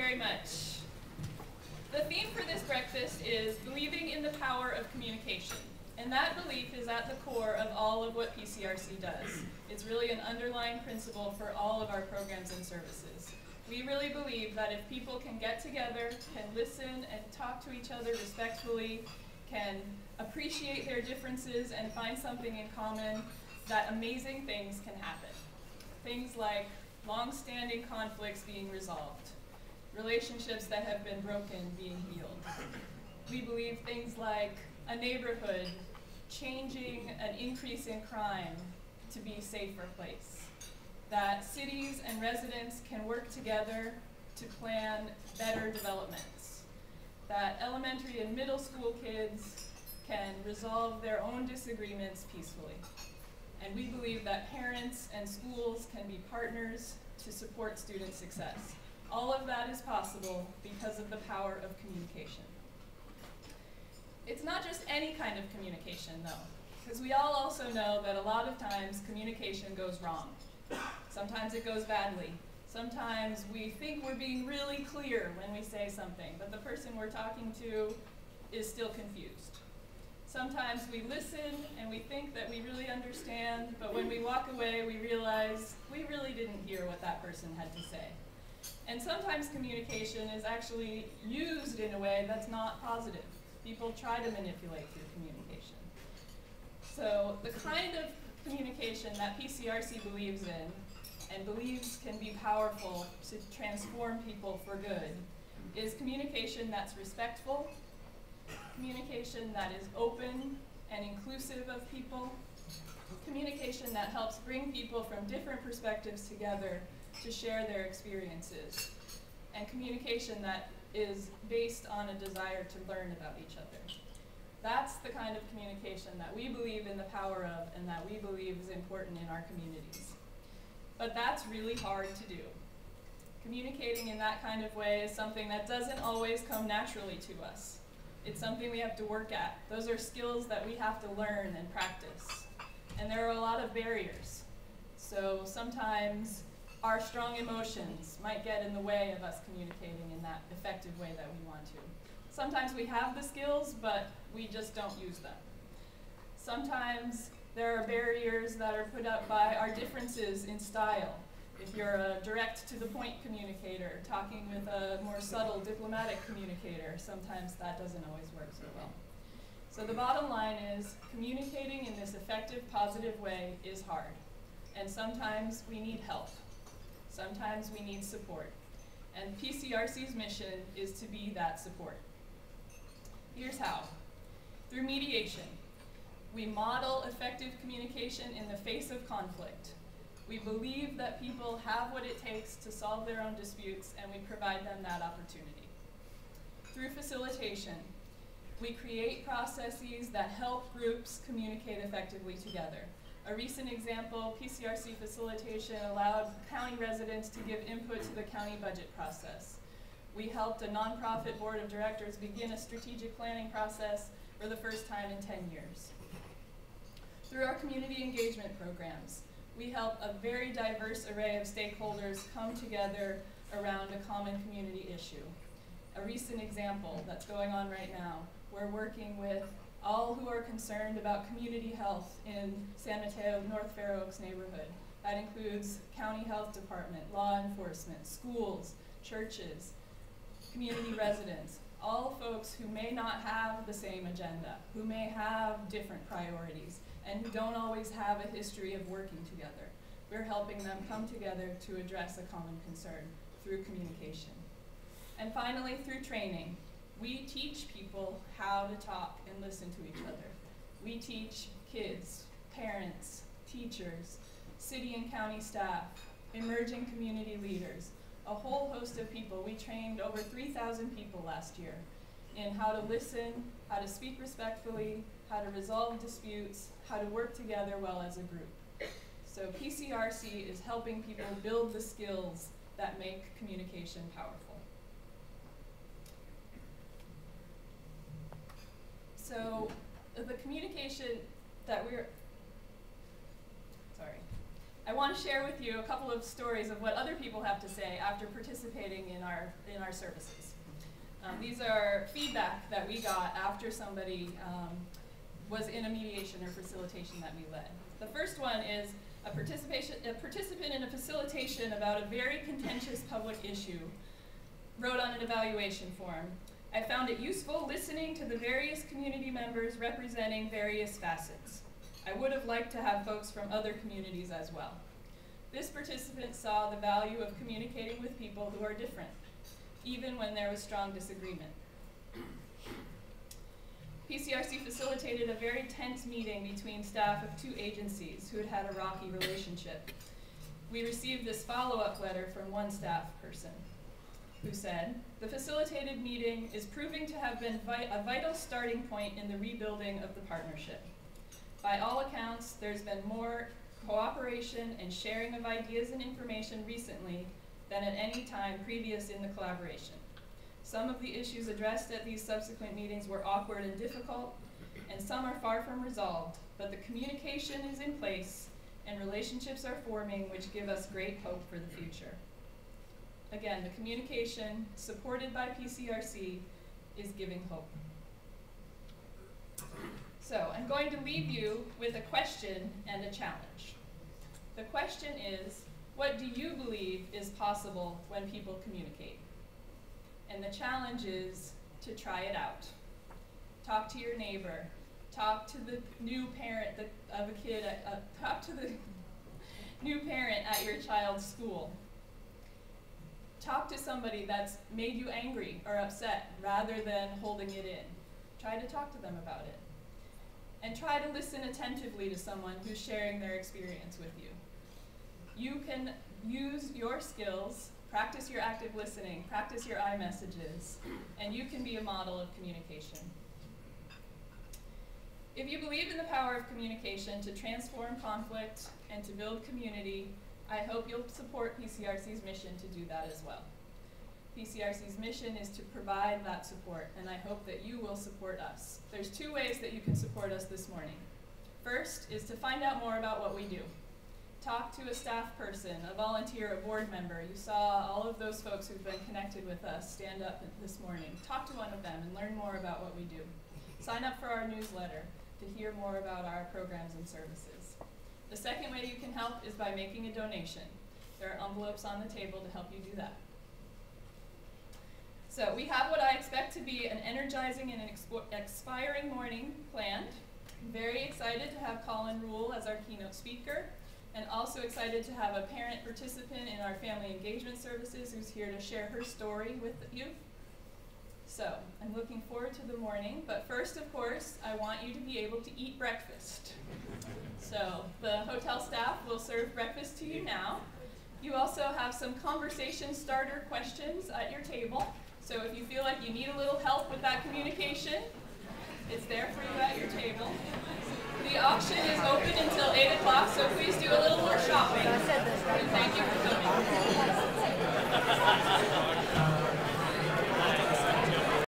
very much. The theme for this breakfast is believing in the power of communication. And that belief is at the core of all of what PCRC does. It's really an underlying principle for all of our programs and services. We really believe that if people can get together, can listen and talk to each other respectfully, can appreciate their differences and find something in common, that amazing things can happen. Things like long-standing conflicts being resolved, relationships that have been broken being healed. We believe things like a neighborhood changing an increase in crime to be a safer place. That cities and residents can work together to plan better developments. That elementary and middle school kids can resolve their own disagreements peacefully. And we believe that parents and schools can be partners to support student success. All of that is possible because of the power of communication. It's not just any kind of communication, though, because we all also know that a lot of times communication goes wrong. Sometimes it goes badly. Sometimes we think we're being really clear when we say something, but the person we're talking to is still confused. Sometimes we listen and we think that we really understand, but when we walk away, we realize we really didn't hear what that person had to say. And sometimes communication is actually used in a way that's not positive. People try to manipulate through communication. So the kind of communication that PCRC believes in and believes can be powerful to transform people for good is communication that's respectful, communication that is open and inclusive of people, communication that helps bring people from different perspectives together to share their experiences, and communication that is based on a desire to learn about each other. That's the kind of communication that we believe in the power of and that we believe is important in our communities. But that's really hard to do. Communicating in that kind of way is something that doesn't always come naturally to us. It's something we have to work at. Those are skills that we have to learn and practice. And there are a lot of barriers. So sometimes our strong emotions might get in the way of us communicating in that effective way that we want to. Sometimes we have the skills, but we just don't use them. Sometimes there are barriers that are put up by our differences in style. If you're a direct-to-the-point communicator, talking with a more subtle diplomatic communicator, sometimes that doesn't always work so well. So the bottom line is, communicating in this effective, positive way is hard. And sometimes we need help. Sometimes we need support. And PCRC's mission is to be that support. Here's how. Through mediation. We model effective communication in the face of conflict. We believe that people have what it takes to solve their own disputes, and we provide them that opportunity. Through facilitation, we create processes that help groups communicate effectively together. A recent example, PCRC facilitation allowed county residents to give input to the county budget process. We helped a nonprofit board of directors begin a strategic planning process for the first time in 10 years. Through our community engagement programs, we help a very diverse array of stakeholders come together around a common community issue. A recent example that's going on right now, we're working with all who are concerned about community health in San Mateo, North Fair Oaks neighborhood. That includes county health department, law enforcement, schools, churches, community residents, all folks who may not have the same agenda, who may have different priorities, and who don't always have a history of working together. We're helping them come together to address a common concern through communication. And finally, through training. We teach people how to talk and listen to each other. We teach kids, parents, teachers, city and county staff, emerging community leaders, a whole host of people. We trained over 3,000 people last year in how to listen, how to speak respectfully, how to resolve disputes, how to work together well as a group. So PCRC is helping people build the skills that make communication powerful. So the communication that I want to share with you a couple of stories of what other people have to say after participating in our services. These are feedback that we got after somebody was in a mediation or facilitation that we led. The first one is a participant in a facilitation about a very contentious public issue wrote on an evaluation form, "I found it useful listening to the various community members representing various facets. I would have liked to have folks from other communities as well." This participant saw the value of communicating with people who are different, even when there was strong disagreement. PCRC facilitated a very tense meeting between staff of two agencies who had had a rocky relationship. We received this follow-up letter from one staff person who said, "The facilitated meeting is proving to have been a vital starting point in the rebuilding of the partnership. By all accounts, there's been more cooperation and sharing of ideas and information recently than at any time previous in the collaboration. Some of the issues addressed at these subsequent meetings were awkward and difficult, and some are far from resolved, but the communication is in place and relationships are forming which give us great hope for the future." Again, the communication supported by PCRC is giving hope. So I'm going to leave you with a question and a challenge. The question is, what do you believe is possible when people communicate? And the challenge is to try it out. Talk to your neighbor. Talk to the new parent of a kid. Talk to the new parent at your child's school. Talk to somebody that's made you angry or upset rather than holding it in. Try to talk to them about it. And try to listen attentively to someone who's sharing their experience with you. You can use your skills, practice your active listening, practice your I messages, and you can be a model of communication. If you believe in the power of communication to transform conflict and to build community, I hope you'll support PCRC's mission to do that as well. PCRC's mission is to provide that support, and I hope that you will support us. There's two ways that you can support us this morning. First is to find out more about what we do. Talk to a staff person, a volunteer, a board member. You saw all of those folks who've been connected with us stand up this morning. Talk to one of them and learn more about what we do. Sign up for our newsletter to hear more about our programs and services. The second way you can help is by making a donation. There are envelopes on the table to help you do that. So we have what I expect to be an energizing and an inspiring morning planned. I'm very excited to have Colin Rule as our keynote speaker, and also excited to have a parent participant in our family engagement services who's here to share her story with you. So I'm looking forward to the morning, but first, of course, I want you to be able to eat breakfast. So the hotel staff will serve breakfast to you now. You also have some conversation starter questions at your table. So if you feel like you need a little help with that communication, it's there for you at your table. The auction is open until 8 o'clock, so please do a little more shopping. Thank you.